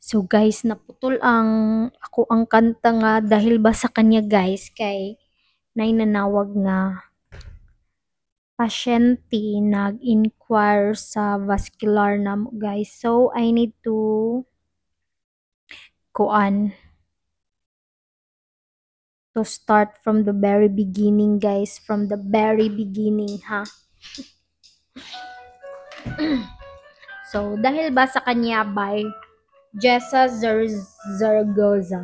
So guys, naputol ako ang kanta nga dahil ba sa kanya guys kay nainanawag nga pasyente nag-inquire sa vascular na mo guys. So I need to start from the very beginning guys, from the very beginning ha. So dahil ba sa kanya by Jessa Zaragoza.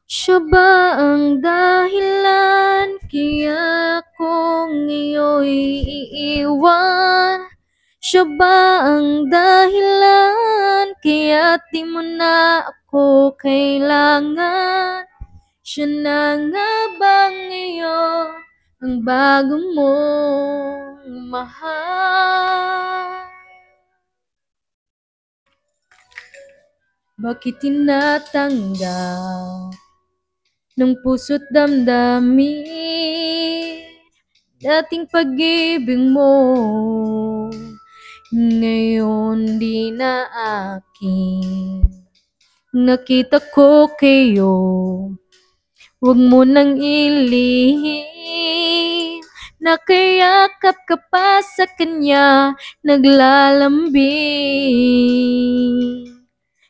Siya ba ang dahilan kaya kung iyo'y iiwan? Siya ba ang dahilan kaya di mo na ako kailangan? Siya na nga bang ngayon ang bago mong mahal? Bakit tinatanggal ng puso't damdamin dating pag-ibig mo, ngayon di na akin? Nakita ko kayo, huwag mo nang ilihim. Nakayakap ka pa sa kanya, naglalambing.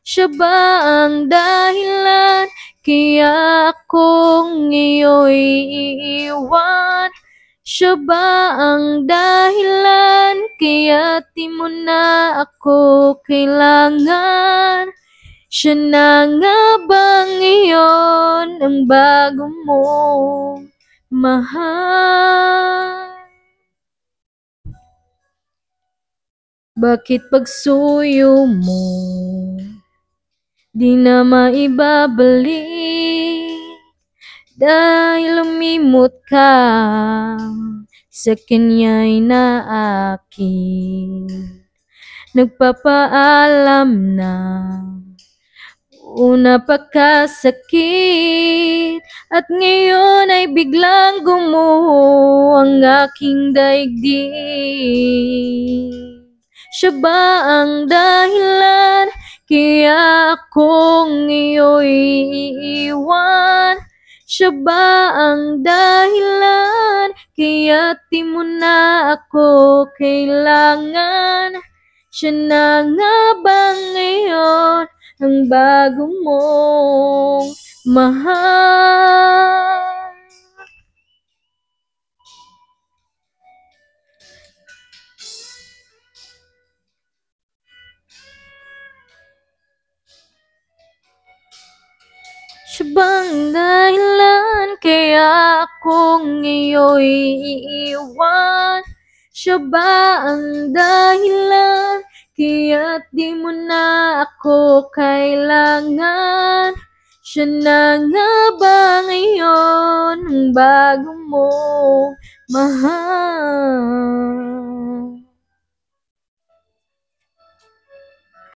Siya ba ang dahilan kaya akong iyo'y iiwan? Siya ba ang dahilan kaya di mo na ako kailangan? Siya na nga ba ngayon ang bago mong mahal? Bakit pagsuyo mo di na maibabalik dahil lumimot ka sa kanya'y na akin? Nagpapaalam na una pa kasakit at ngayon ay biglang gumuho ang aking daigdig. Siya ba ang dahilan kaya akong iyo'y iiwan? Siya ba ang dahilan kaya di mo na ako kailangan? Siya na nga ba ngayon ang bago mong mahal? Siya bang dahilan kaya akong iyo'y iiwan? Siya ba ang dahilan kaya di mo na ako kailangan? Siya na nga ba ngayon ang bago mong mahal?